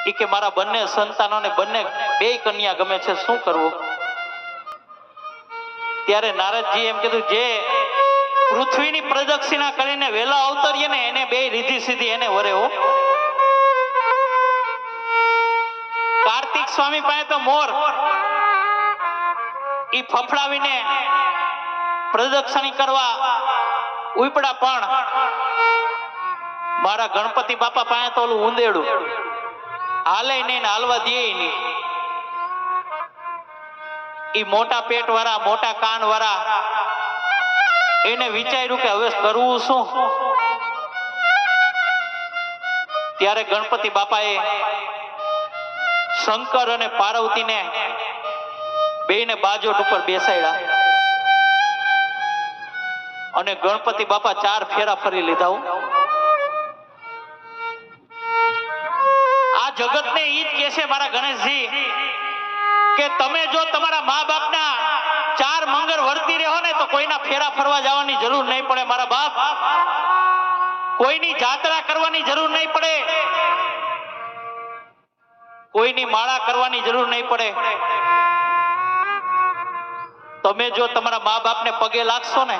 ઈ કે મારા બંને સંતાનોને બંને બે કન્યા ગમે છે, શું કરવું? ત્યારે નારદજી એમ કીધું, જે પૃથ્વીની પ્રદક્ષિણા કરીને વેલા અવતરીએ ને એને બે રીધી સીધી એને વરે હો. કાર્તિક સ્વામી પાસે તો મોર ઈ ફફડાવીને પ્રદક્ષિણી કરવા ઉપડા, પણ મારા ગણપતિ બાપા પાસે તો ઓલું ઉંદેડું હાલે નહીં ને હાલવા દે નહીં. ઈ મોટા પેટ વાળા મોટા કાન વાળા એને વિચાર્યું કે હવે કરવું શું? ત્યારે ગણપતિ બાપાએ શંકર અને પાર્વતીને બેને બાજોટ ઉપર બેસાડ્યા અને ગણપતિ બાપા 4 ફેરા ફરી લીધા. આ જગતને ઈ જ કહે છે મારા ગણેશજી કે તમે જો તમારા મા બાપના 4 મંગળ વર્તી રહો ને તો કોઈના ફેરા ફરવા જવાની જરૂર નહીં પડે મારા બાપ. કોઈની જાત્રા કરવાની જરૂર નહીં પડે, કોઈની માળા કરવાની જરૂર નહીં પડે. તમે જો તમારા મા બાપને પગે લાગશો ને